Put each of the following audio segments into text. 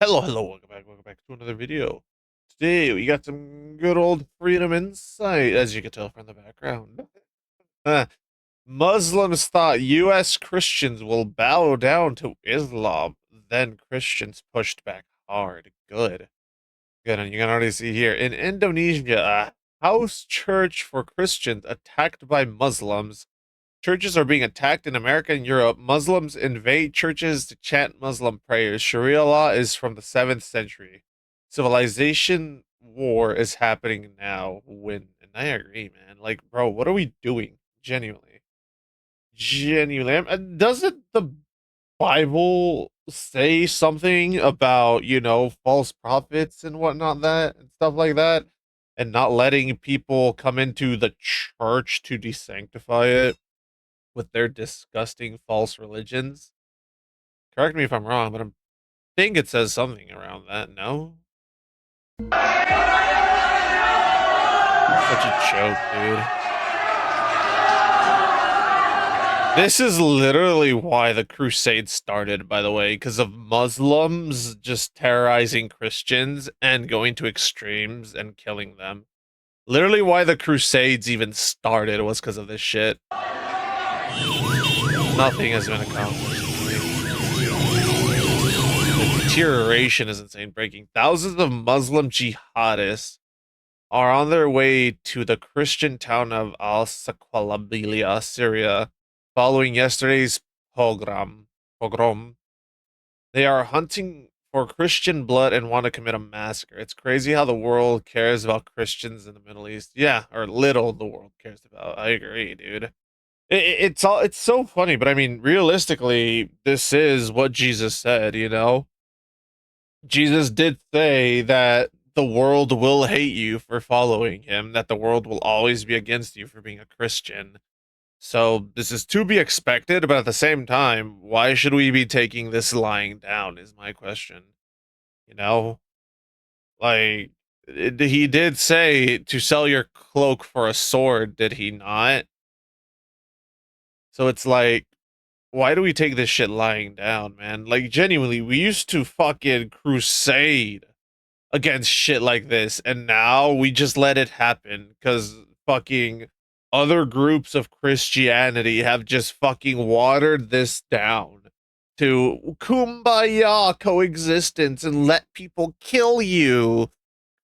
Hello, welcome back to another video. Today we got some good old freedom insight, as you can tell from the background. Uh, Muslims thought U.S. Christians will bow down to Islam, then Christians pushed back hard. Good, and you can already see here in Indonesia, a house church for Christians attacked by Muslims. Churches are being attacked in America and Europe. Muslims invade churches to chant Muslim prayers. Sharia law is from the 7th century. Civilization war is happening now. And I agree, man. Like, bro, what are we doing? Genuinely. Genuinely. Doesn't the Bible say something about, false prophets and whatnot that and stuff like that? And not letting people come into the church to desanctify it with their disgusting false religions. Correct me if I'm wrong, but I think it says something around that, no? Such a joke, dude. This is literally why the Crusades started, by the way, because of Muslims just terrorizing Christians and going to extremes and killing them. Literally why the Crusades even started was because of this shit. Nothing has been accomplished. The deterioration is insane. Breaking thousands of Muslim jihadists are on their way to the Christian town of al-Saqalabilia, Syria, following yesterday's pogrom. They are hunting for Christian blood and want to commit a massacre. It's crazy how the world cares about Christians in the Middle East. Yeah, or little the world cares about. I agree, dude. It's so funny, but I mean, realistically, this is what Jesus said, Jesus did say that the world will hate you for following him, that the world will always be against you for being a Christian. So this is to be expected, but at the same time, why should we be taking this lying down is my question. You know? Like, he did say to sell your cloak for a sword, did he not? So it's like, why do we take this shit lying down, man? Like, genuinely, we used to fucking crusade against shit like this, and now we just let it happen because fucking other groups of Christianity have just fucking watered this down to kumbaya coexistence and let people kill you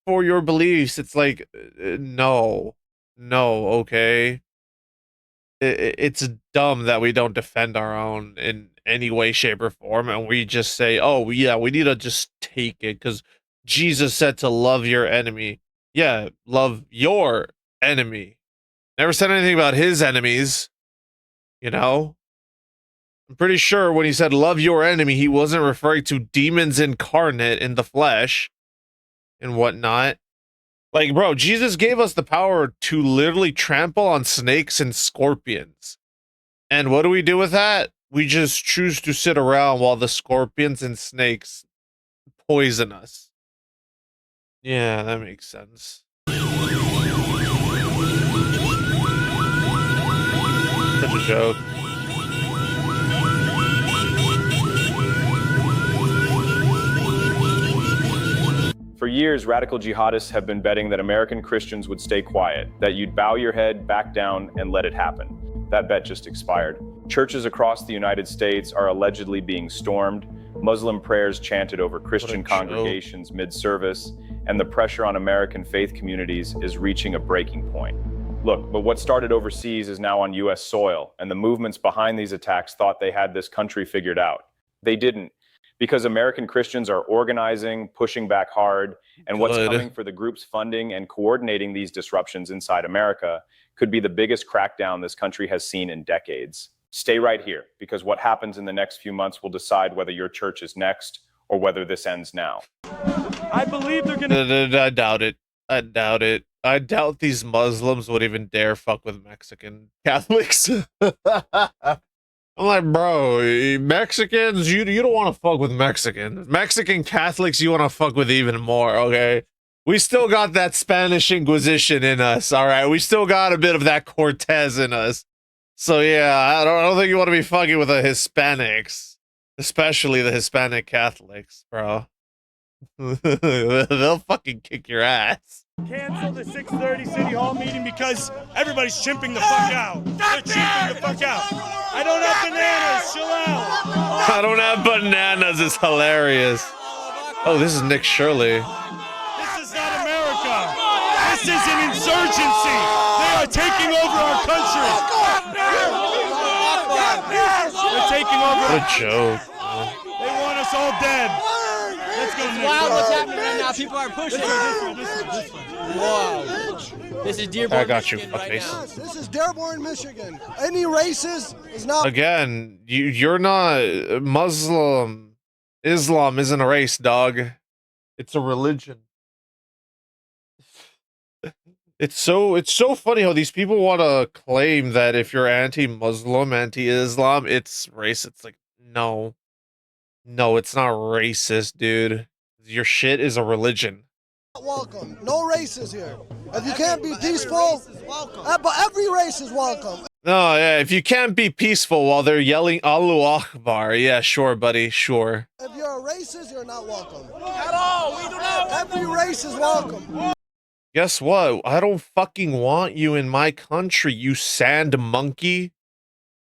for your beliefs. It's like, no, no, okay. It's dumb that we don't defend our own in any way, shape, or form, and we just say, "Oh, yeah, we need to just take it because Jesus said to love your enemy." Yeah, love your enemy. Never said anything about his enemies. You know, I'm pretty sure when he said love your enemy, he wasn't referring to demons incarnate in the flesh and whatnot. Like, bro, Jesus gave us the power to literally trample on snakes and scorpions. And what do we do with that? We just choose to sit around while the scorpions and snakes poison us. Yeah, that makes sense. Such a joke. For years, radical jihadists have been betting that American Christians would stay quiet, that you'd bow your head, back down, and let it happen. That bet just expired. Churches across the United States are allegedly being stormed, Muslim prayers chanted over Christian congregations mid-service, and the pressure on American faith communities is reaching a breaking point. Look, but what started overseas is now on U.S. soil, and the movements behind these attacks thought they had this country figured out. They didn't, because American Christians are organizing, pushing back hard, and what's coming for the groups funding and coordinating these disruptions inside America could be the biggest crackdown this country has seen in decades. Stay right here, because what happens in the next few months will decide whether your church is next or whether this ends now. I believe they're gonna... I doubt it. I doubt it. I doubt these Muslims would even dare fuck with Mexican Catholics. I'm like, bro, Mexicans, you don't want to fuck with Mexicans. Mexican Catholics, you want to fuck with even more, okay? We still got that Spanish Inquisition in us, all right? We still got a bit of that Cortez in us. So yeah, I don't think you want to be fucking with the Hispanics, especially the Hispanic Catholics, bro. They'll fucking kick your ass. Cancel the 6:30 City Hall meeting because everybody's chimping the fuck out. They're chimping the fuck out. I don't have bananas. Chill out. I don't have bananas. It's hilarious. Oh, this is Nick Shirley. This is not America. This is an insurgency. They are taking over our country. They're taking over. What a joke. They want us all dead. Let's go, Nick. Wow, what's happening right now? People are pushing. This one. Whoa. This is Dearborn, I got you, Michigan right fuckface. now. Yes, this is Dearborn, Michigan. Any racist is not. Again, you're not Muslim. Islam isn't a race, dog. It's a religion. It's so funny how these people want to claim that if you're anti-Muslim, anti-Islam, it's race. It's like, no. No, it's not racist, dude. Your shit is a religion. Welcome. No races here. If you can't be peaceful, but every race is welcome. No, yeah, if you can't be peaceful while they're yelling Allahu Akbar, yeah, sure, buddy, sure. If you're a racist, you're not welcome. At all. We do not. Every race is welcome. Guess what? I don't fucking want you in my country, you sand monkey.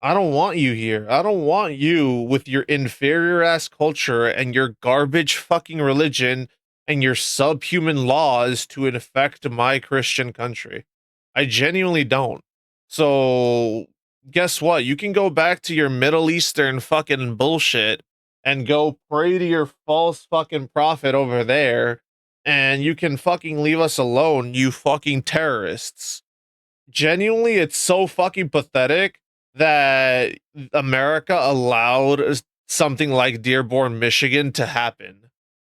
I don't want you here. I don't want you with your inferior ass culture and your garbage fucking religion and your subhuman laws to infect my Christian country. I genuinely don't. So, guess what? You can go back to your Middle Eastern fucking bullshit and go pray to your false fucking prophet over there, and you can fucking leave us alone, you fucking terrorists. Genuinely, it's so fucking pathetic that America allowed something like Dearborn, Michigan to happen.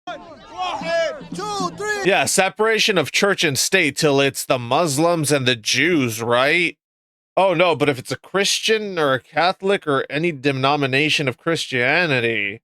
2, 3. Yeah, separation of church and state till it's the Muslims and the Jews, right? Oh no, but if it's a Christian or a Catholic or any denomination of Christianity,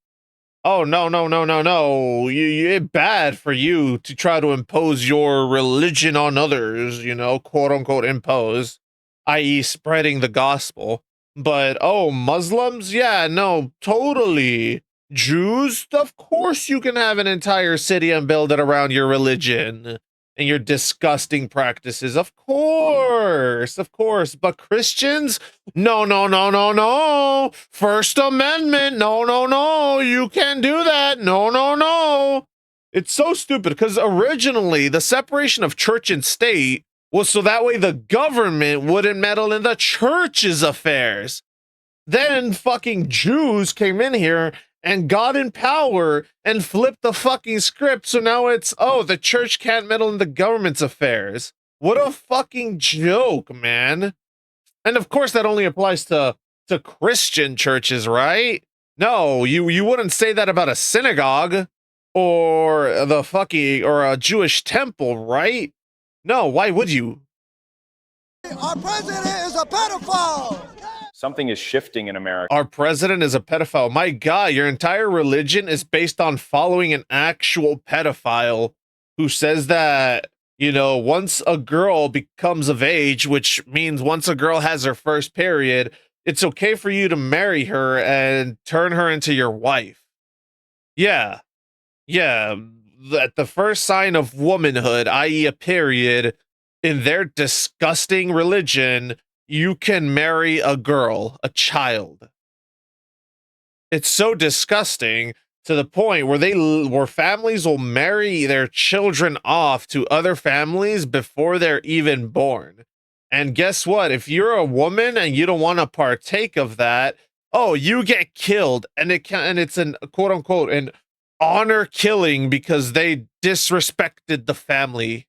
oh no, no, no, no, no. It's bad for you to try to impose your religion on others, you know, quote unquote impose, i.e. spreading the gospel. But oh, Muslims? Yeah, no, totally. Jews? Of course you can have an entire city and build it around your religion and your disgusting practices. Of course, of course. But Christians? No, no, no, no, no. First Amendment. No, no, no. You can't do that. No, no, no. It's so stupid because originally the separation of church and state was so that way the government wouldn't meddle in the church's affairs. Then fucking Jews came in here and got in power and flipped the fucking script. So now it's, oh, the church can't meddle in the government's affairs. What a fucking joke, man. And of course that only applies to Christian churches, right? No, you wouldn't say that about a synagogue or the fucking, or a Jewish temple, right? No, why would you? Our president is a pedophile. Something is shifting in America. Our president is a pedophile. My God, your entire religion is based on following an actual pedophile who says that, you know, once a girl becomes of age, which means once a girl has her first period, it's okay for you to marry her and turn her into your wife. Yeah. Yeah. At the first sign of womanhood, i.e. a period, in their disgusting religion, you can marry a girl, a child. It's so disgusting to the point where families will marry their children off to other families before they're even born. And guess what? If you're a woman and you don't want to partake of that, oh, you get killed, and it's an quote unquote an honor killing because they disrespected the family.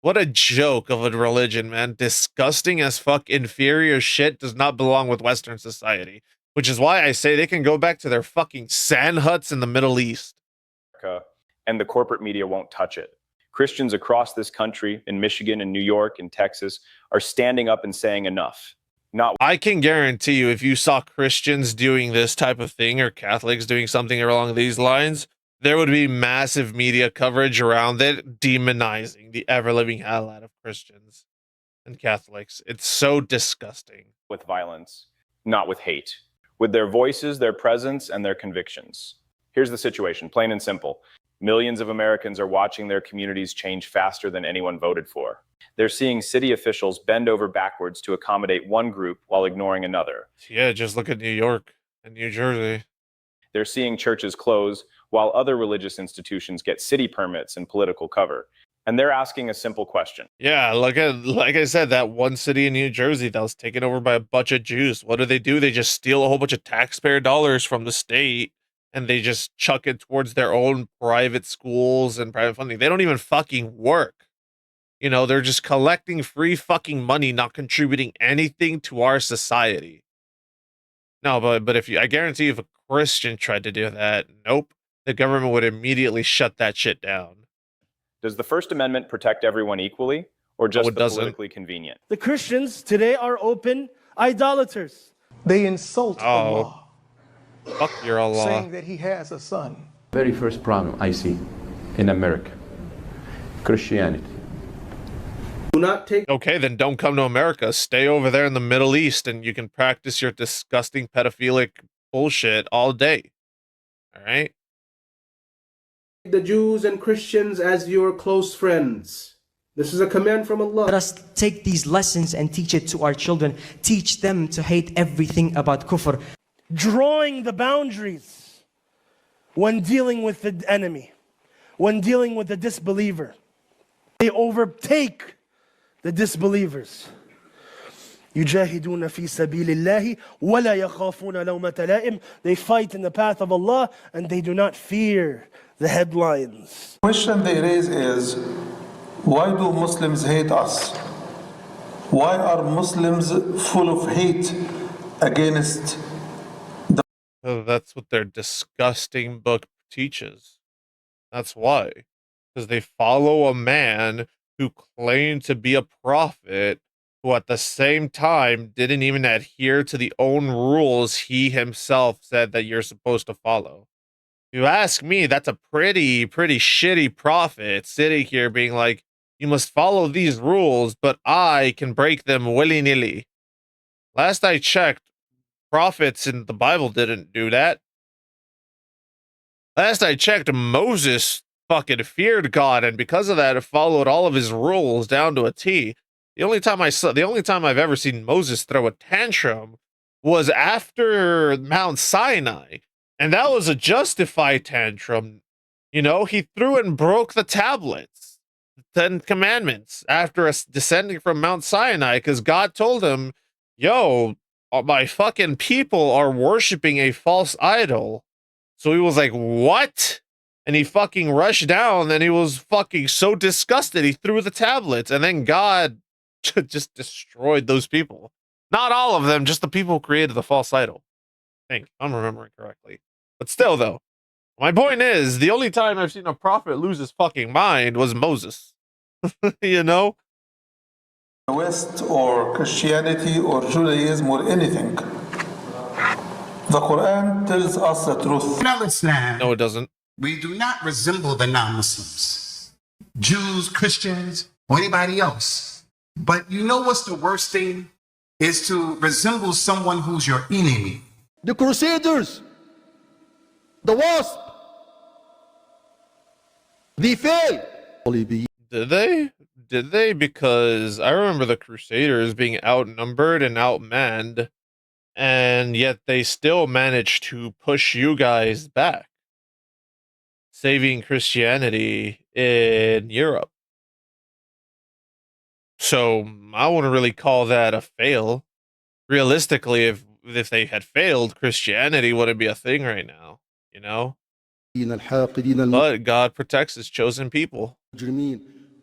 What a joke of a religion, man. Disgusting as fuck, inferior shit does not belong with Western society. Which is why I say they can go back to their fucking sand huts in the Middle East. And the corporate media won't touch it. Christians across this country, in Michigan and New York and Texas, are standing up and saying enough. I can guarantee you, if you saw Christians doing this type of thing or Catholics doing something along these lines, there would be massive media coverage around it, demonizing the ever-living hell out of Christians and Catholics. It's so disgusting. With violence, not with hate. With their voices, their presence, and their convictions. Here's the situation, plain and simple. Millions of Americans are watching their communities change faster than anyone voted for. They're seeing city officials bend over backwards to accommodate one group while ignoring another. Yeah, just look at New York and New Jersey. They're seeing churches close while other religious institutions get city permits and political cover. And they're asking a simple question. Yeah, like I said, that one city in New Jersey that was taken over by a bunch of Jews. What do? They just steal a whole bunch of taxpayer dollars from the state and they just chuck it towards their own private schools and private funding. They don't even fucking work. You know, they're just collecting free fucking money, not contributing anything to our society. No, but if you, I guarantee if a Christian tried to do that, nope, the government would immediately shut that shit down. Does the First Amendment protect everyone equally, or just the politically convenient? The Christians today are open idolaters. They insult Allah, fuck your Allah, saying that he has a son. Very first problem I see in America, Christianity. Do not take. Okay, then don't come to America. Stay over there in the Middle East and you can practice your disgusting pedophilic bullshit all day. All right? The Jews and Christians as your close friends. This is a command from Allah. Let us take these lessons and teach it to our children. Teach them to hate everything about kufr. Drawing the boundaries when dealing with the enemy, when dealing with the disbeliever. They overtake the disbelievers. يجاهدون في سبيل الله ولا يخافون لومة لائم. They fight in the path of Allah and they do not fear the headlines. The question they raise is, why do Muslims hate us? Why are Muslims full of hate against the... That's what their disgusting book teaches. That's why. Because they follow a man who claimed to be a prophet, who at the same time didn't even adhere to the own rules he himself said that you're supposed to follow. If you ask me, that's a pretty shitty prophet sitting here being like, you must follow these rules, but I can break them willy-nilly. Last I checked, prophets in the Bible didn't do that. Last I checked, Moses fucking feared God, and because of that, it followed all of his rules down to a T. The only time I've ever seen Moses throw a tantrum was after Mount Sinai, and that was a justified tantrum. You know, he threw and broke the tablets, the 10 Commandments, after descending from Mount Sinai, because God told him, yo, my fucking people are worshiping a false idol. So he was like, what? And he fucking rushed down, and he was fucking so disgusted, he threw the tablets, and then God just destroyed those people. Not all of them, just the people who created the false idol. I think I'm remembering correctly. But still, though, my point is, the only time I've seen a prophet lose his fucking mind was Moses. You know? The West or Christianity or Judaism or anything. The Quran tells us the truth. No, it doesn't. We do not resemble the non-Muslims, Jews, Christians, or anybody else. But you know what's the worst thing? Is to resemble someone who's your enemy. The Crusaders, the Wasp, they failed. Did they? Did they? Because I remember the Crusaders being outnumbered and outmanned, and yet they still managed to push you guys back, saving Christianity in Europe. So I wouldn't really call that a fail. Realistically, if they had failed, Christianity wouldn't be a thing right now, you know? But God protects his chosen people.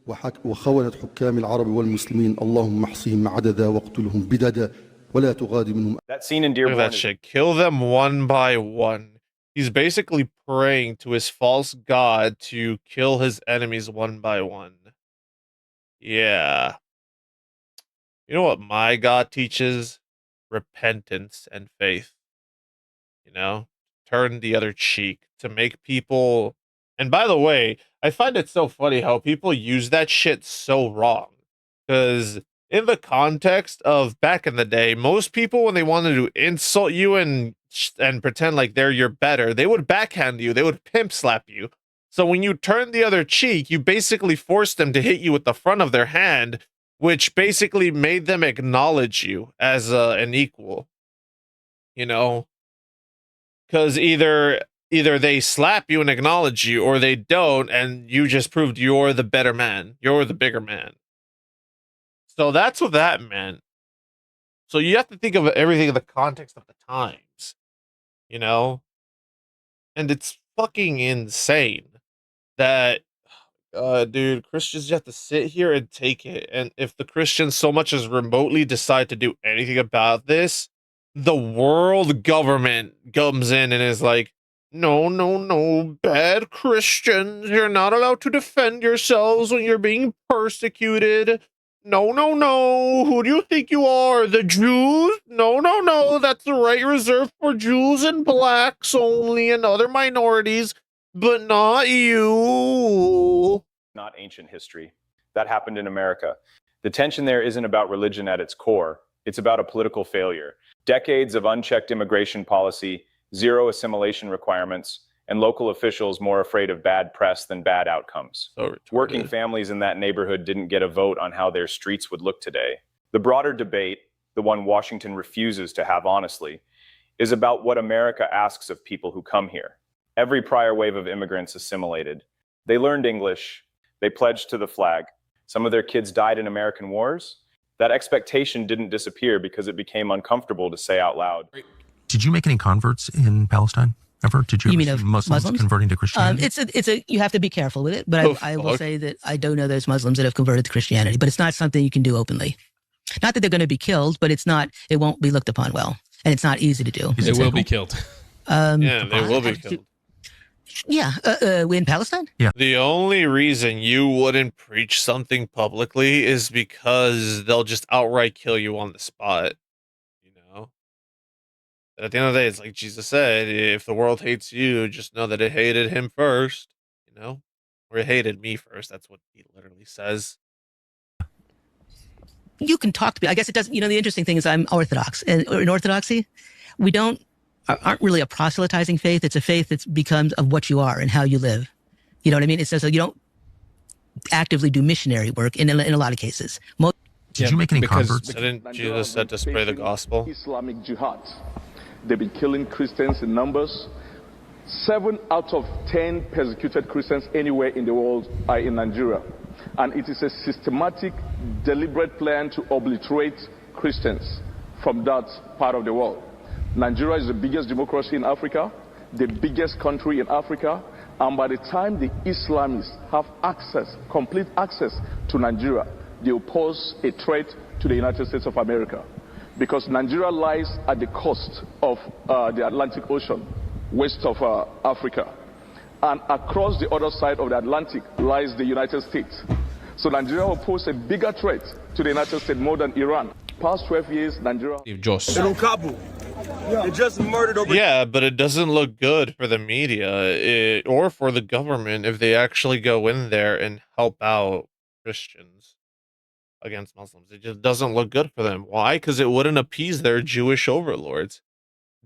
وخونة حكام العرب والمسلمين اللهم احصهم عددا واقتلهم بددا ولا تغادر منهم. That scene in Dearborn. That shit. Kill them one by one. He's basically praying to his false god to kill his enemies one by one. Yeah. You know what my God teaches? Repentance and faith. You know? Turn the other cheek to make people... And by the way, I find it so funny how people use that shit so wrong. Because in the context of back in the day, most people, when they wanted to insult you and pretend like they're your better, they would backhand you, they would pimp slap you. So when you turn the other cheek, you basically forced them to hit you with the front of their hand, which basically made them acknowledge you as an equal, you know? Because either they slap you and acknowledge you, or they don't, and you just proved you're the better man. You're the bigger man. So that's what that meant. So you have to think of everything in the context of the times, you know? And it's fucking insane that, dude, Christians just have to sit here and take it. And if the Christians so much as remotely decide to do anything about this, the world government comes in and is like, no, no, no, bad Christians, you're not allowed to defend yourselves when you're being persecuted. No, no, no, who do you think you are? The Jews? No, no, no, that's the right reserved for Jews and blacks only and other minorities, but not you. Not ancient history. That happened in America. The tension there isn't about religion at its core. It's about a political failure. Decades of unchecked immigration policy, zero assimilation requirements, and local officials more afraid of bad press than bad outcomes. Working families in that neighborhood didn't get a vote on how their streets would look today. The broader debate, the one Washington refuses to have honestly, is about what America asks of people who come here. Every prior wave of immigrants assimilated. They learned English. They pledged to the flag. Some of their kids died in American wars. That expectation didn't disappear because it became uncomfortable to say out loud. Did you make any converts in Palestine ever? Did you, mean ever of see Muslims converting to Christianity? You have to be careful with it, but I will say that I don't know those Muslims that have converted to Christianity, but it's not something you can do openly. Not that they're going to be killed, but it won't be looked upon well, and it's not easy to do. They will be killed. Yeah, they will be killed. Yeah, in Palestine? Yeah. The only reason you wouldn't preach something publicly is because they'll just outright kill you on the spot. You know? At the end of the day, it's like Jesus said, if the world hates you, just know that it hated him first. You know? Or it hated me first. That's what he literally says. You can talk to me. I guess it doesn't, the interesting thing is I'm Orthodox. And in Orthodoxy, we aren't really a proselytizing faith. It's a faith that becomes of what you are and how you live. You know what I mean? It says so you don't actively do missionary work in a lot of cases. Did you make any converts? Didn't Jesus said to spread the gospel? Islamic jihad. They've been killing Christians in numbers. 7 out of 10 persecuted Christians anywhere in the world are in Nigeria. And it is a systematic, deliberate plan to obliterate Christians from that part of the world. Nigeria is the biggest democracy in Africa, the biggest country in Africa, and by the time the Islamists have complete access to Nigeria, they will pose a threat to the United States of America. Because Nigeria lies at the coast of the Atlantic Ocean, west of Africa. And across the other side of the Atlantic lies the United States. So Nigeria will pose a bigger threat to the United States more than Iran. Past 12 years, Nigeria... They just murdered over. Yeah, but it doesn't look good for the media or for the government if they actually go in there and help out Christians against Muslims. It just doesn't look good for them. Why? Because it wouldn't appease their Jewish overlords.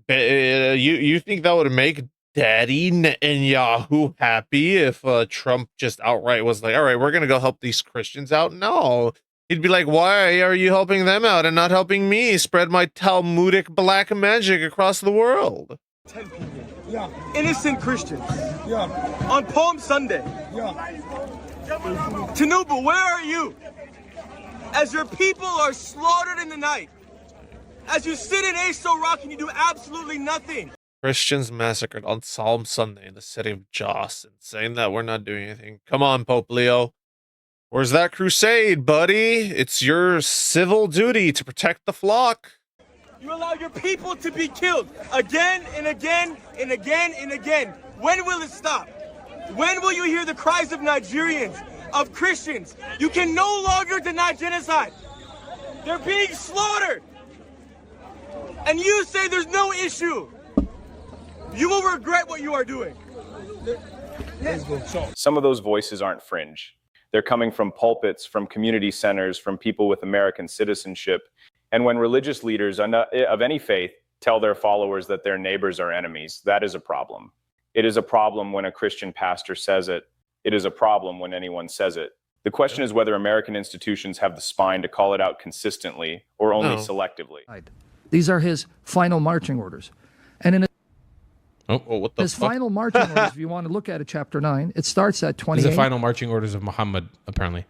You think that would make Daddy Netanyahu happy if Trump just outright was like, all right, we're going to go help these Christians out? No. He'd be like, why are you helping them out and not helping me spread my Talmudic black magic across the world? 10 people. Yeah. Innocent Christians. Yeah. On Palm Sunday. Yeah. Tinubu, where are you? As your people are slaughtered in the night. As you sit in Aso Rock and you do absolutely nothing. Christians massacred on Palm Sunday in the city of Jos, and saying that we're not doing anything. Come on, Pope Leo. Where's that crusade, buddy? It's your civil duty to protect the flock. You allow your people to be killed again and again and again and again. When will it stop? When will you hear the cries of Nigerians, of Christians? You can no longer deny genocide. They're being slaughtered. And you say there's no issue. You will regret what you are doing. Some of those voices aren't fringe. They're coming from pulpits, from community centers, from people with American citizenship. And when religious leaders of any faith tell their followers that their neighbors are enemies, that is a problem. It is a problem when a Christian pastor says it. It is a problem when anyone says it. The question is whether American institutions have the spine to call it out consistently or only selectively. These are his final marching orders. And in what the his fuck? final marching orders, if you want to look at it, chapter 9, it starts at 28. These are the final marching orders of Muhammad, apparently.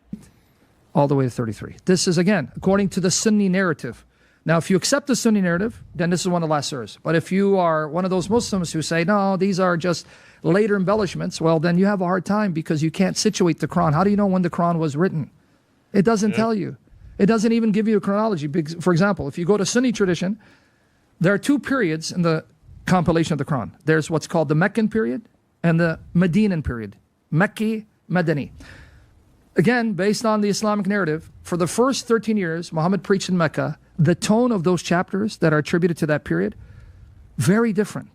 All the way to 33. This is, again, according to the Sunni narrative. Now, if you accept the Sunni narrative, then this is one of the last surahs. But if you are one of those Muslims who say, no, these are just later embellishments, well, then you have a hard time because you can't situate the Quran. How do you know when the Quran was written? It doesn't tell you. It doesn't even give you a chronology. For example, if you go to Sunni tradition, there are two periods in the compilation of the Quran. There's what's called the Meccan period and the Medinan period. Mecki, Madani. Again, based on the Islamic narrative, for the first 13 years, Muhammad preached in Mecca. The tone of those chapters that are attributed to that period, very different.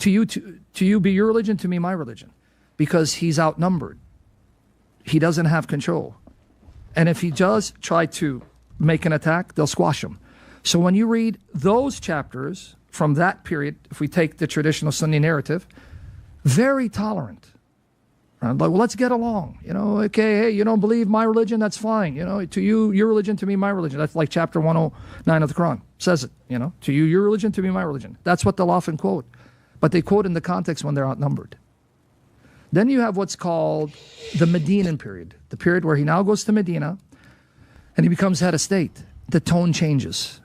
To you be your religion, to me my religion. Because he's outnumbered. He doesn't have control. And if he does try to make an attack, they'll squash him. So when you read those chapters from that period, if we take the traditional Sunni narrative, very tolerant. Like, well, let's get along. Okay, hey, you don't believe my religion, that's fine. To you, your religion, to me, my religion. That's like chapter 109 of the Quran. Says it, to you, your religion, to me, my religion. That's what they'll often quote. But they quote in the context when they're outnumbered. Then you have what's called the Medinan period, the period where he now goes to Medina and he becomes head of state. The tone changes.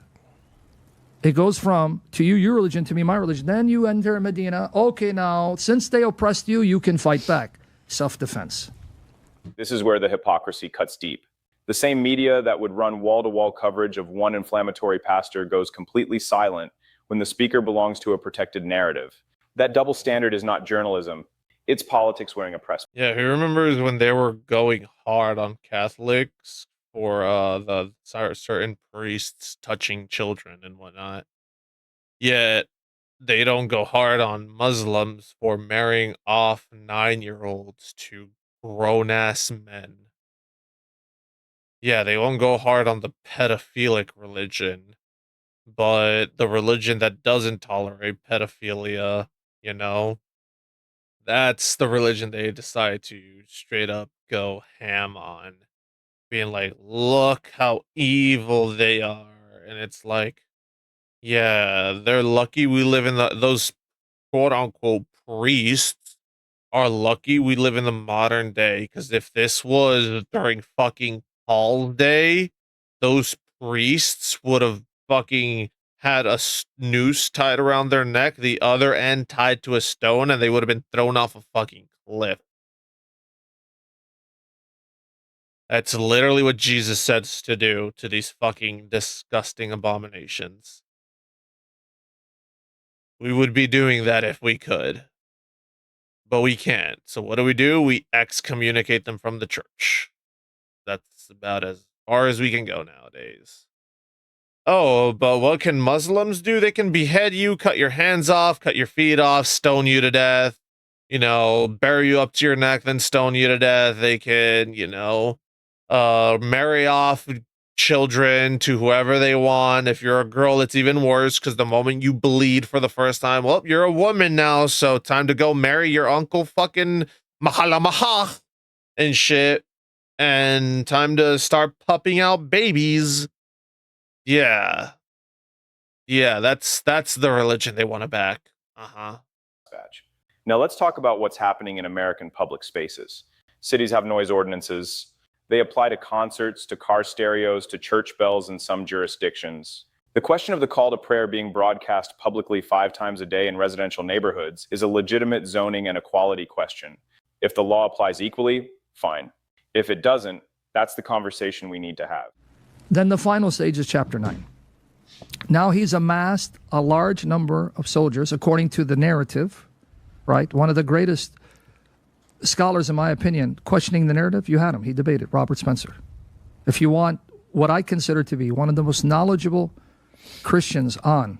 It goes from, to you, your religion, to me, my religion. Then you enter Medina. Okay, now, since they oppressed you, you can fight back. Self-defense. This is where the hypocrisy cuts deep. The same media that would run wall-to-wall coverage of one inflammatory pastor goes completely silent when the speaker belongs to a protected narrative. That double standard is not journalism. It's politics wearing a press. Yeah, who remembers when they were going hard on Catholics for the certain priests touching children and whatnot? Yet they don't go hard on Muslims for marrying off 9-year-olds to grown-ass men. Yeah, they won't go hard on the pedophilic religion, but the religion that doesn't tolerate pedophilia, that's the religion they decide to straight up go ham on. Being like, look how evil they are. And it's like, yeah, they're lucky we live in those quote-unquote priests are lucky we live in the modern day, because if this was during fucking Paul's day, those priests would have fucking had a noose tied around their neck, the other end tied to a stone, and they would have been thrown off a fucking cliff. That's literally what Jesus says to do to these fucking disgusting abominations. We would be doing that if we could. But we can't. So what do? We excommunicate them from the church. That's about as far as we can go nowadays. Oh, but what can Muslims do? They can behead you, cut your hands off, cut your feet off, stone you to death, bury you up to your neck, then stone you to death. They can, marry off children to whoever they want. If you're a girl, it's even worse, because the moment you bleed for the first time, well, you're a woman now, so time to go marry your uncle fucking Mahala Maha and shit, and time to start pupping out babies. Yeah, that's the religion they want to back. Now let's talk about what's happening in American public spaces. Cities have noise ordinances. They apply to concerts, to car stereos, to church bells in some jurisdictions. The question of the call to prayer being broadcast publicly 5 times a day in residential neighborhoods is a legitimate zoning and equality question. If the law applies equally, fine. If it doesn't, that's the conversation we need to have. Then the final stage is chapter 9. Now he's amassed a large number of soldiers, according to the narrative, right? One of the greatest scholars, in my opinion, questioning the narrative, you had him. He debated, Robert Spencer. If you want what I consider to be one of the most knowledgeable Christians on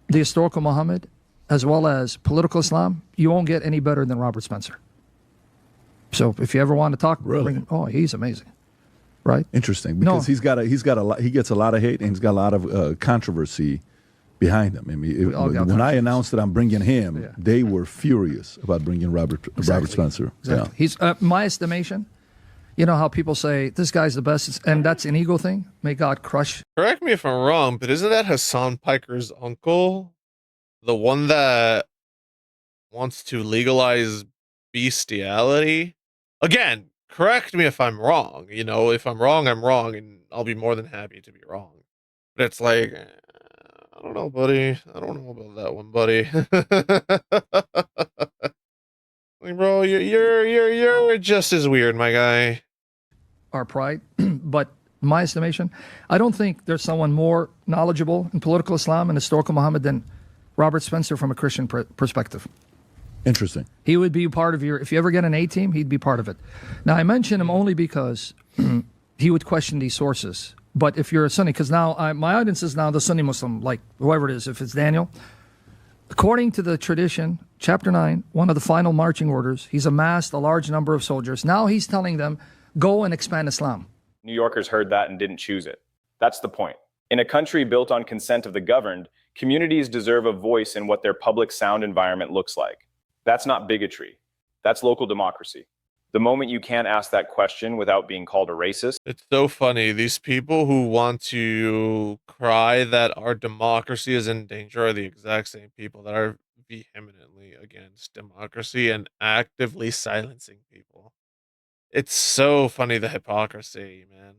the historical Muhammad, as well as political Islam, you won't get any better than Robert Spencer. So if you ever want to talk, he's amazing. Right? Interesting, because he gets a lot of hate and he's got a lot of controversy behind him. I mean, when I announced that I'm bringing him, they were furious about bringing Robert Spencer. Exactly. Yeah. He's my estimation. You know how people say this guy's the best, and that's an ego thing. May God crush. Correct me if I'm wrong, but isn't that Hassan Piker's uncle, the one that wants to legalize bestiality? Again, correct me if I'm wrong. You know, if I'm wrong, I'm wrong, and I'll be more than happy to be wrong. But it's like, I don't know, buddy. I don't know about that one, buddy. Like, bro, you're just as weird, my guy. Our pride, but in my estimation, I don't think there's someone more knowledgeable in political Islam and historical Muhammad than Robert Spencer from a Christian perspective. Interesting. He would be part of your, if you ever get an A team, he'd be part of it. Now, I mention him only because he would question these sources. But if you're a Sunni, because now my audience is now the Sunni Muslim, like whoever it is, if it's Daniel. According to the tradition, chapter 9, one of the final marching orders, he's amassed a large number of soldiers. Now he's telling them, go and expand Islam. New Yorkers heard that and didn't choose it. That's the point. In a country built on consent of the governed, communities deserve a voice in what their public sound environment looks like. That's not bigotry. That's local democracy. The moment you can't ask that question without being called a racist. It's so funny. These people who want to cry that our democracy is in danger are the exact same people that are vehemently against democracy and actively silencing people. It's so funny, the hypocrisy, man.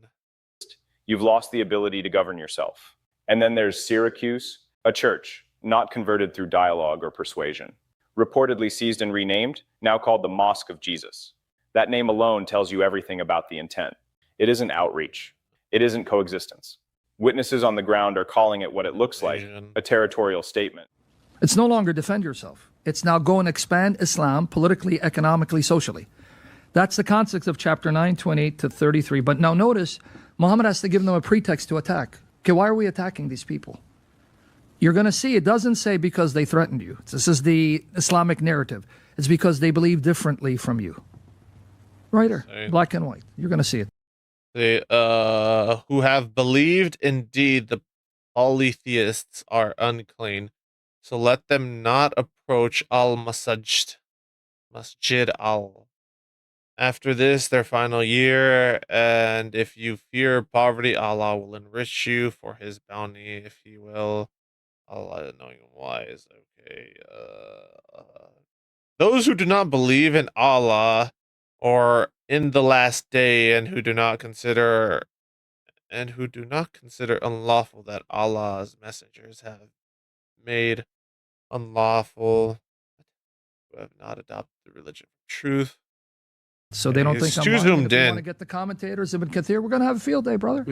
You've lost the ability to govern yourself. And then there's Syracuse, a church, not converted through dialogue or persuasion. Reportedly seized and renamed, now called the Mosque of Jesus. That name alone tells you everything about the intent. It isn't outreach. It isn't coexistence. Witnesses on the ground are calling it what it looks like, a territorial statement. It's no longer defend yourself. It's now go and expand Islam politically, economically, socially. That's the context of chapter 9, 28 to 33. But now notice, Muhammad has to give them a pretext to attack. Okay, why are we attacking these people? You're going to see it doesn't say because they threatened you. This is the Islamic narrative. It's because they believe differently from you. Right here, black and white. You're going to see it. They, who have believed indeed the polytheists are unclean, so let them not approach masjid al. After this, their final year, and if you fear poverty, Allah will enrich you for His bounty, if He will. Allah knowing and wise. Okay. Those who do not believe in Allah or in the last day, and who do not consider unlawful that Allah's messengers have made unlawful, who have not adopted the religion of truth. So they don't think I'm lying. Zoomed If we in. want to get the commentators, Ibn Kathir, we're going to have a field day, brother.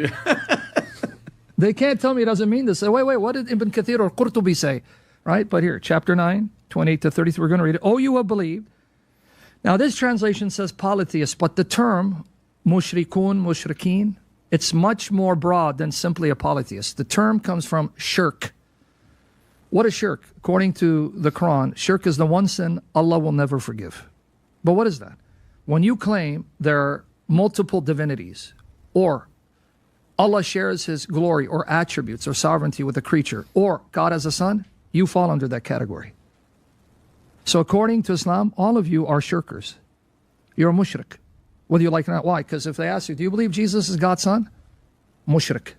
They can't tell me it doesn't mean this. Say, wait, what did Ibn Kathir or Qurtubi say? Right? But here, chapter 9, 28 to 33, we're going to read it. Oh, you have believed. Now, this translation says polytheist, but the term mushrikun, mushrikeen, it's much more broad than simply a polytheist. The term comes from shirk. What is shirk? According to the Quran, shirk is the one sin Allah will never forgive. But what is that? When you claim there are multiple divinities, or Allah shares His glory or attributes or sovereignty with a creature, or God has a son, you fall under that category. So according to Islam, all of you are shirkers. You're a mushrik, whether you like it or not. Why? Because if they ask you, do you believe Jesus is God's son? Mushrik.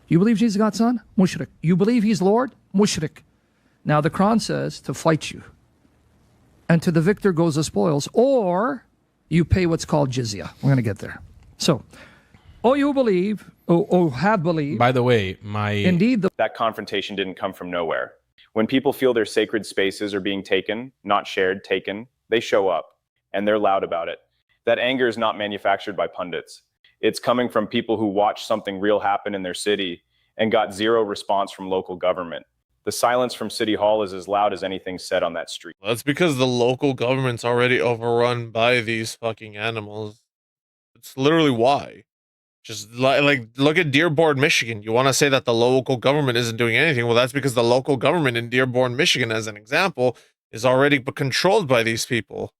You believe Jesus is God's son? Mushrik. You believe He's Lord? Mushrik. Now the Quran says to fight you. And to the victor goes the spoils, or you pay what's called jizya. We're going to get there. So, oh, you believe, oh, have believed. By the way, indeed, that confrontation didn't come from nowhere. When people feel their sacred spaces are being taken, not shared, taken, they show up, and they're loud about it. That anger is not manufactured by pundits. It's coming from people who watched something real happen in their city and got zero response from local government. The silence from City Hall is as loud as anything said on that street. That's because the local government's already overrun by these fucking animals. It's literally why. Just like look at Dearborn, Michigan. You want to say that the local government isn't doing anything? Well, that's because the local government in Dearborn, Michigan, as an example, is already controlled by these people.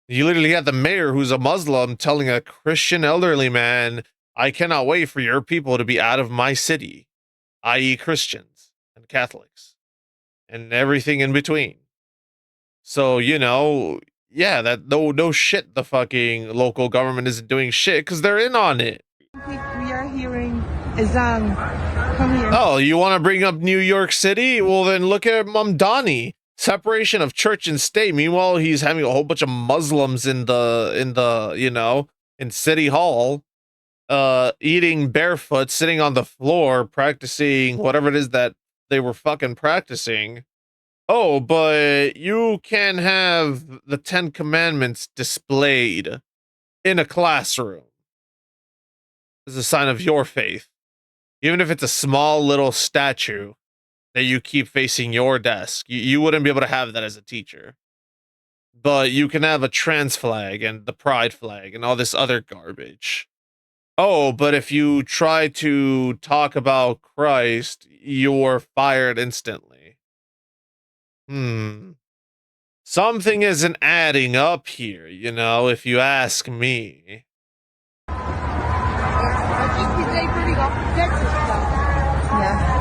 You literally had the mayor, who's a Muslim, telling a Christian elderly man, "I cannot wait for your people to be out of my city," i.e., Christians and Catholics and everything in between. So, you know, yeah, that no shit the fucking local government isn't doing shit because they're in on it. We are hearing Azan. Come here. Oh, you want to bring up New York City? Well, then look at Mamdani. Separation of church and state. Meanwhile, he's having a whole bunch of Muslims in the you know, in City Hall, eating barefoot, sitting on the floor, practicing whatever it is that they were fucking practicing. Oh, but you can have the 10 Commandments displayed in a classroom as a sign of your faith. Even if it's a small little statue that you keep facing your desk, you wouldn't be able to have that as a teacher. But you can have a trans flag and the pride flag and all this other garbage. Oh, but if you try to talk about Christ, you're fired instantly. Something isn't adding up here, you know, if you ask me. I think he's pretty off the Texas stuff. Yeah.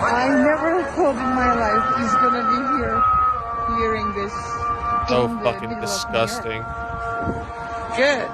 I never thought in my life he's gonna be here hearing this. So fucking disgusting. Good.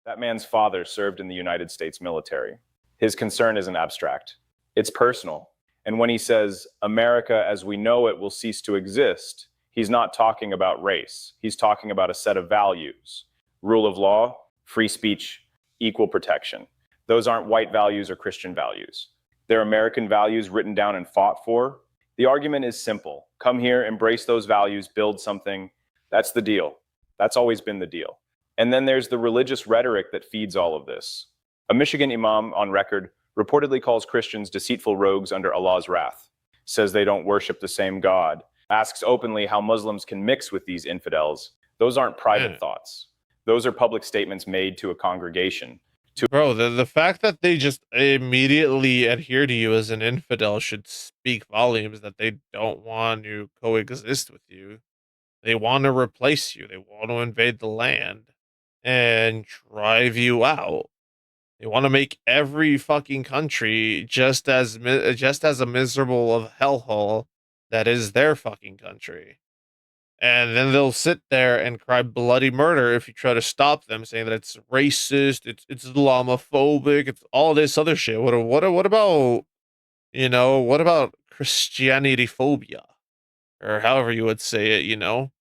That man's father served in the United States military. His concern isn't abstract. It's personal. And when he says, America as we know it will cease to exist, he's not talking about race. He's talking about a set of values. Rule of law, free speech, equal protection. Those aren't white values or Christian values. They're American values written down and fought for. The argument is simple. Come here, embrace those values, build something. That's the deal. That's always been the deal. And then there's the religious rhetoric that feeds all of this. A Michigan imam on record reportedly calls Christians deceitful rogues under Allah's wrath, says they don't worship the same God, asks openly how Muslims can mix with these infidels. Those aren't private thoughts. Those are public statements made to a congregation. Bro, the fact that they just immediately adhere to you as an infidel should speak volumes that they don't want to coexist with you. They want to replace you. They want to invade the land and drive you out. They want to make every fucking country just as a miserable of hellhole that is their fucking country. And then they'll sit there and cry bloody murder if you try to stop them, saying that it's racist, it's Islamophobic, it's all this other shit. What about, you know, what about Christianity phobia? Or however you would say it, you know?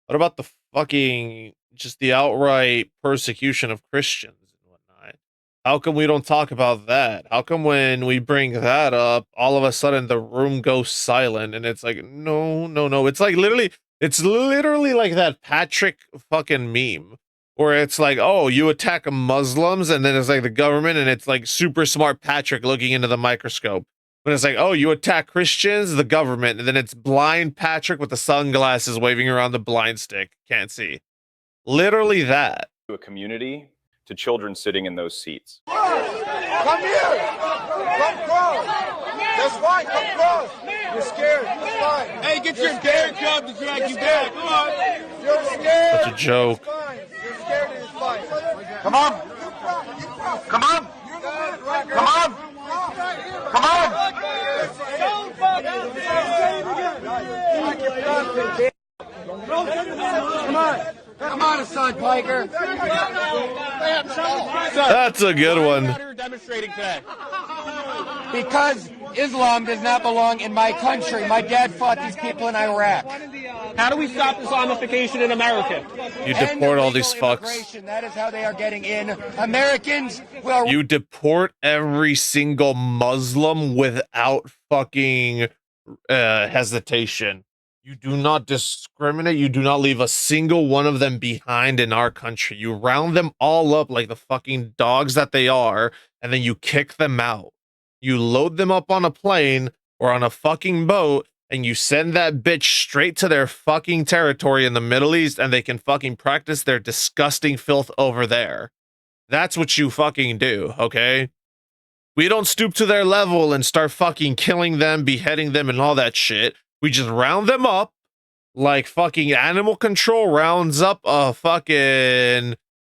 What about the fucking, just the outright persecution of Christians and whatnot? How come we don't talk about that? How come when we bring that up, all of a sudden the room goes silent and it's like, no, no, no. It's literally like that Patrick fucking meme where it's like, oh, you attack Muslims and then it's like the government and it's like super smart Patrick looking into the microscope. But it's like, oh, you attack Christians, the government, and then it's blind Patrick with the sunglasses waving around the blind stick. Can't see. Literally that. To a community, to children sitting in those seats. Come here! Come close! That's fine, come close! You're scared, that's fine. Hey, get your scared job to drag you back. Come on! You're scared! Such a joke. You're scared, it's fine. Come on! Come on! Come on! Come on! Come on! Come on, Assad Piker! That's a good one. Demonstrating today. Because Islam does not belong in my country. My dad fought these people in Iraq. How do we stop Islamification in America? You deport all these fucks. That is how they are getting in. Americans will... You deport every single Muslim without fucking hesitation. You do not discriminate. You do not leave a single one of them behind in our country. You round them all up like the fucking dogs that they are, and then you kick them out. You load them up on a plane or on a fucking boat, and you send that bitch straight to their fucking territory in the Middle East, and they can fucking practice their disgusting filth over there. That's what you fucking do, okay? We don't stoop to their level and start fucking killing them, beheading them, and all that shit. We just round them up like fucking animal control rounds up a fucking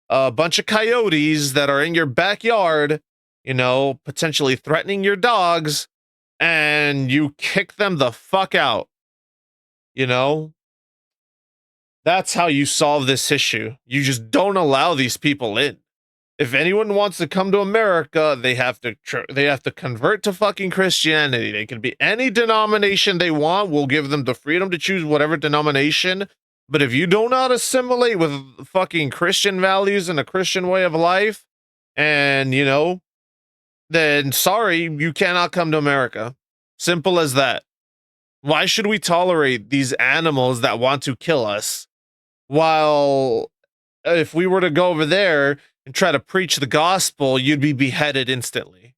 bunch of coyotes that are in your backyard, you know, potentially threatening your dogs, and you kick them the fuck out. You know? That's how you solve this issue. You just don't allow these people in. If anyone wants to come to America, they have to convert to fucking Christianity. They can be any denomination they want. We'll give them the freedom to choose whatever denomination. But if you do not assimilate with fucking Christian values and a Christian way of life, and you know, then sorry, you cannot come to America. Simple as that. Why should we tolerate these animals that want to kill us while if we were to go over there and try to preach the gospel, you'd be beheaded instantly?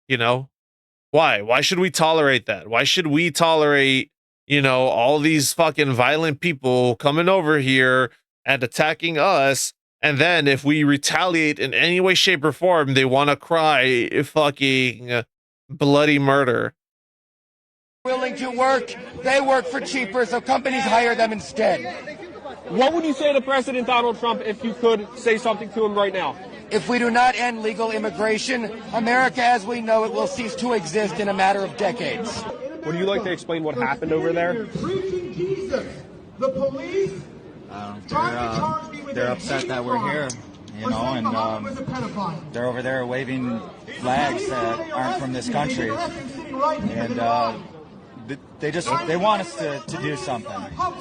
You know? Why? Why should we tolerate that? Why should we tolerate, you know, all these fucking violent people coming over here and attacking us? And then if we retaliate in any way, shape, or form, they want to cry fucking bloody murder. Willing to work, they work for cheaper, so companies hire them instead. What would you say to President Donald Trump if you could say something to him right now? If we do not end legal immigration, America as we know it will cease to exist in a matter of decades. Would you like to explain what happened over there? Preaching Jesus. The police they're upset that we're here, you know, and they're over there waving flags that aren't from this country, and they want us to do something.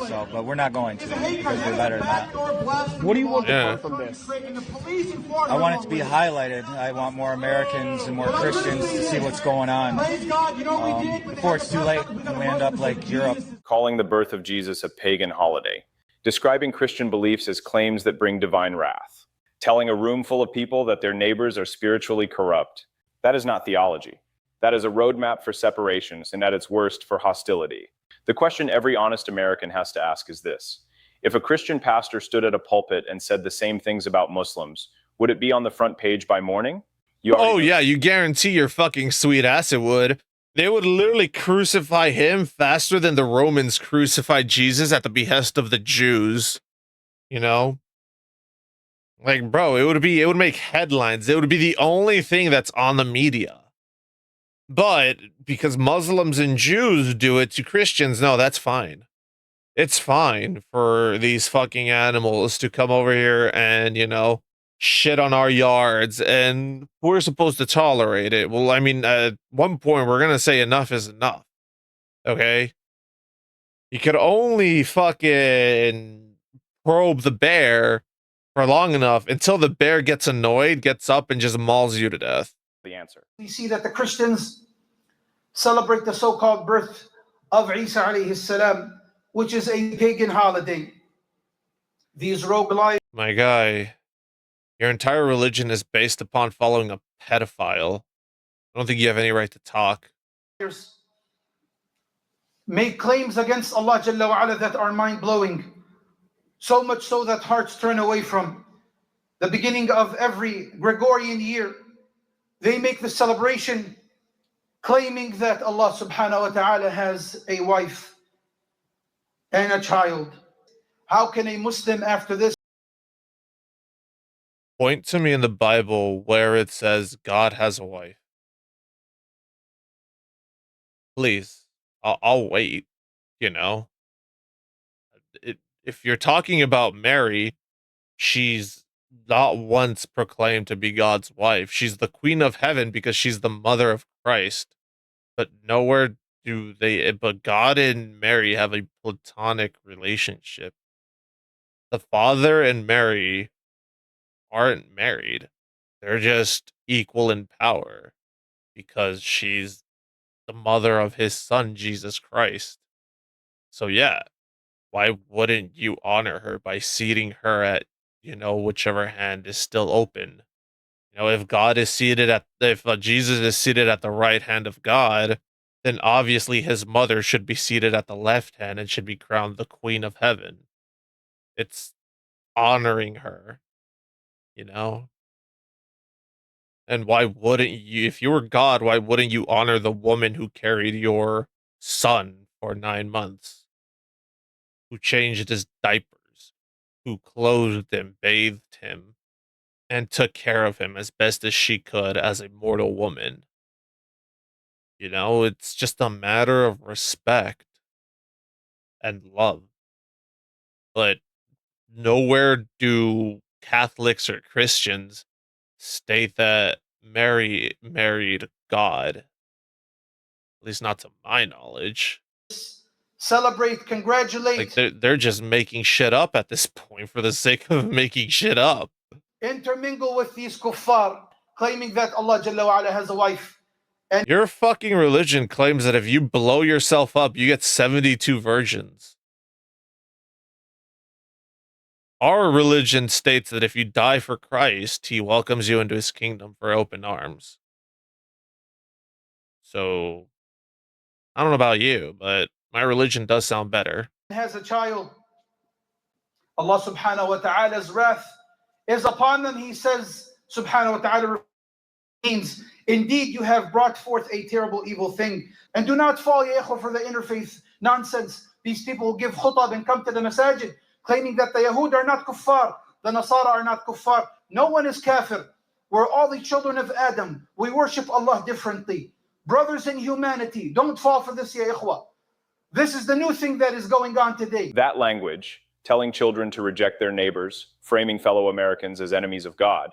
So, but we're not going to because we're better than that. What do you want to from this? I want it to be highlighted. I want more Americans and more Christians to see what's going on before it's too late and we end up like Europe. Calling the birth of Jesus a pagan holiday, describing Christian beliefs as claims that bring divine wrath, telling a room full of people that their neighbors are spiritually corrupt. That is not theology. That is a roadmap for separations and at its worst for hostility. The question every honest American has to ask is this: if a Christian pastor stood at a pulpit and said the same things about Muslims, would it be on the front page by morning? You guarantee your fucking sweet ass it would. They would literally crucify him faster than the Romans crucified Jesus at the behest of the Jews. You know? Like, bro, it would make headlines. It would be the only thing that's on the media. But because Muslims and Jews do it to Christians, no, that's fine. It's fine for these fucking animals to come over here and, you know, shit on our yards, and we're supposed to tolerate it. Well, I mean, at one point, we're going to say enough is enough. Okay? You could only fucking probe the bear for long enough until the bear gets annoyed, gets up, and just mauls you to death. The answer. We see that the Christians celebrate the so-called birth of Isa alayhi salam, which is a pagan holiday. These rogue My guy, your entire religion is based upon following a pedophile. I don't think you have any right to talk. Make claims against Allah Jalla wa Ala that are mind-blowing, so much so that hearts turn away from. The beginning of every Gregorian year, they make the celebration claiming that Allah subhanahu wa ta'ala has a wife and a child. How can a Muslim after this Point to me in the Bible where it says God has a wife. Please. I'll wait, you know. If you're talking about Mary, she's not once proclaimed to be God's wife. She's the queen of heaven because she's the mother of Christ. But nowhere but God and Mary have a platonic relationship. The Father and Mary aren't married. They're just equal in power because she's the mother of his son, Jesus Christ. So yeah, why wouldn't you honor her by seating her at, you know, whichever hand is still open? You know, if Jesus is seated at the right hand of God, then obviously his mother should be seated at the left hand and should be crowned the queen of heaven. It's honoring her, you know? And why wouldn't you, if you were God, why wouldn't you honor the woman who carried your son for 9 months, who changed his diapers, who clothed him, bathed him, and took care of him as best as she could as a mortal woman? You know, it's just a matter of respect and love. But nowhere do Catholics or Christians state that Mary married God. At least not to my knowledge. Celebrate, Like congratulate, they're just making shit up at this point for the sake of making shit up. intermingle with these kuffar, claiming that Allah Jalla wa Ala has a wife. Your fucking religion claims that if you blow yourself up, you get 72 virgins. Our religion states that if you die for Christ, he welcomes you into his kingdom for open arms. So, I don't know about you, but my religion does sound better. Has a child. Allah subhanahu wa ta'ala's wrath is upon them. He says, subhanahu wa ta'ala means, indeed you have brought forth a terrible evil thing. And do not fall, ya ikhwa, for the interfaith nonsense. These people who give khutab and come to the masajid, claiming that the Yahud are not kuffar, the Nasara are not kuffar. No one is kafir. We're all the children of Adam. We worship Allah differently. Brothers in humanity, don't fall for this, ya ikhwa. This is the new thing that is going on today. That language, telling children to reject their neighbors, framing fellow Americans as enemies of God,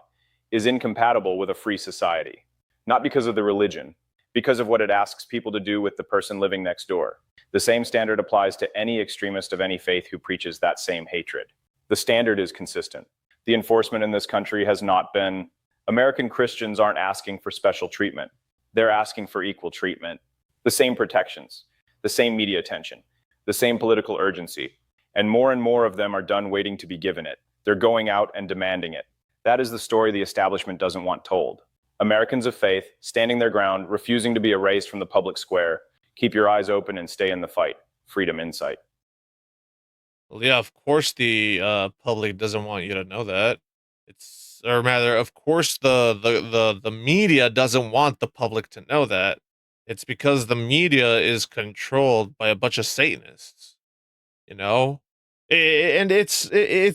is incompatible with a free society. Not because of the religion, because of what it asks people to do with the person living next door. The same standard applies to any extremist of any faith who preaches that same hatred. The standard is consistent. The enforcement in this country has not been. American Christians aren't asking for special treatment. They're asking for equal treatment. The same protections, the same media attention, the same political urgency. And more of them are done waiting to be given it. They're going out and demanding it. That is the story the establishment doesn't want told. Americans of faith, standing their ground, refusing to be erased from the public square. Keep your eyes open and stay in the fight. Freedom in sight. Well, yeah, of course the public doesn't want you to know that. It's, or rather, of course the media doesn't want the public to know that. It's because the media is controlled by a bunch of Satanists, you know? And it's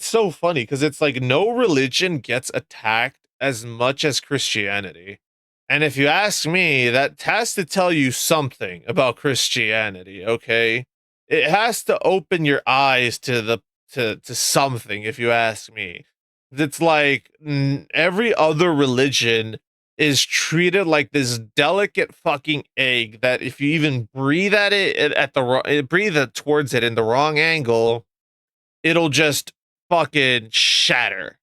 so funny because it's like no religion gets attacked as much as Christianity. And if you ask me, that has to tell you something about Christianity, okay? It has to open your eyes to something, if you ask me. It's like every other religion is treated like this delicate fucking egg that if you even breathe at it at the breathe it towards it in the wrong angle, it'll just fucking shatter,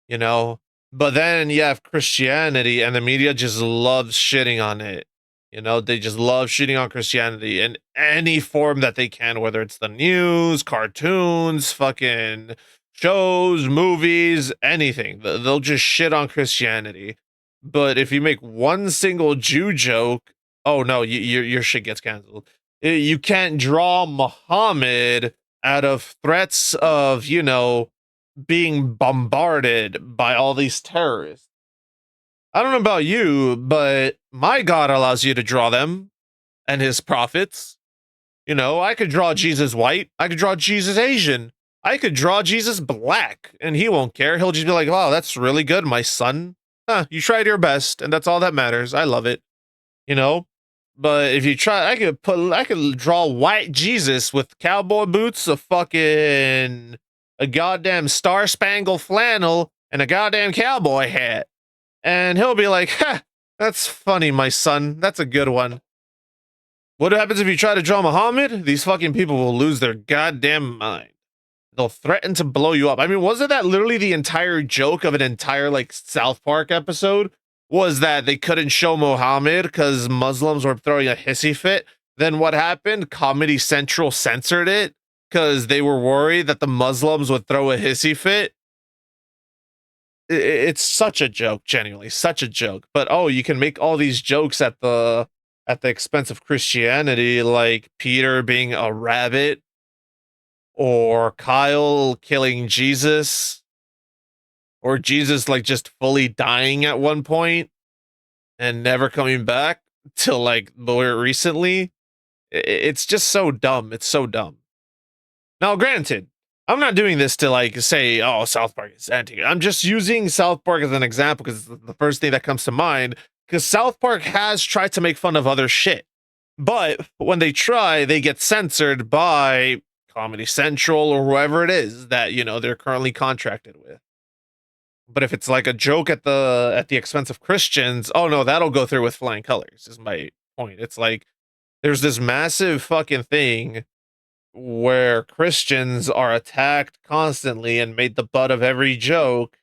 you know? But then you have Christianity and the media just loves shitting on it. You know, they just love shitting on Christianity in any form that they can, whether it's the news, cartoons, fucking shows, movies, anything. They'll just shit on Christianity. But if you make one single Jew joke, oh no, your shit gets canceled. You can't draw Muhammad out of threats of, you know, being bombarded by all these terrorists. I don't know about you, but my God allows you to draw them and his prophets. You know, I could draw Jesus white. I could draw Jesus Asian. I could draw Jesus black, and he won't care. He'll just be like, wow, that's really good, my son. Huh, you tried your best, and that's all that matters. I love it. You know? But if you try, I could draw white Jesus with cowboy boots, a goddamn star spangled flannel, and a goddamn cowboy hat. And he'll be like, ha, that's funny, my son. That's a good one. What happens if you try to draw Muhammad? These fucking people will lose their goddamn mind. They'll threaten to blow you up. I mean, wasn't that literally the entire joke of an entire, like, South Park episode? Was that they couldn't show Muhammad because Muslims were throwing a hissy fit? Then what happened? Comedy Central censored it because they were worried that the Muslims would throw a hissy fit. It's such a joke, genuinely, such a joke. But oh, you can make all these jokes at the expense of Christianity, like Peter being a rabbit, or Kyle killing Jesus, or Jesus like just fully dying at one point. and never coming back till like more recently. It's just so dumb. It's so dumb. Now, granted, I'm not doing this to like say, oh, South Park is anti. I'm just using South Park as an example because it's the first thing that comes to mind. Because South Park has tried to make fun of other shit, but when they try, they get censored by Comedy Central or whoever it is that they're currently contracted with. But if it's like a joke at the expense of Christians, oh no, that'll go through with flying colors. Is my point. It's like there's this massive fucking thing where Christians are attacked constantly and made the butt of every joke.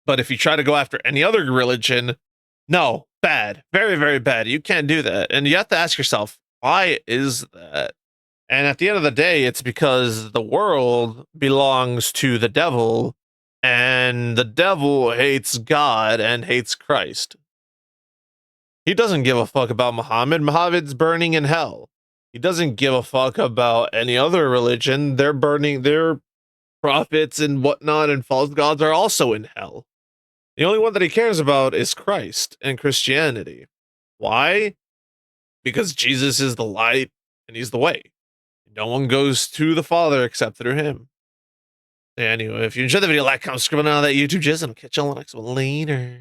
But if you try to go after any other religion, no, bad, very, very bad. You can't do that. And you have to ask yourself, why is that? And at the end of the day, it's because the world belongs to the devil, and the devil hates God and hates Christ. He doesn't give a fuck about Muhammad. Muhammad's burning in hell. He doesn't give a fuck about any other religion. They're burning, their prophets and whatnot and false gods are also in hell. The only one that he cares about is Christ and Christianity. Why? Because Jesus is the light and he's the way. No one goes to the Father except through him. Anyway, if you enjoyed the video, like, comment, subscribe on that YouTube jizz, and I'll catch you on the next one later.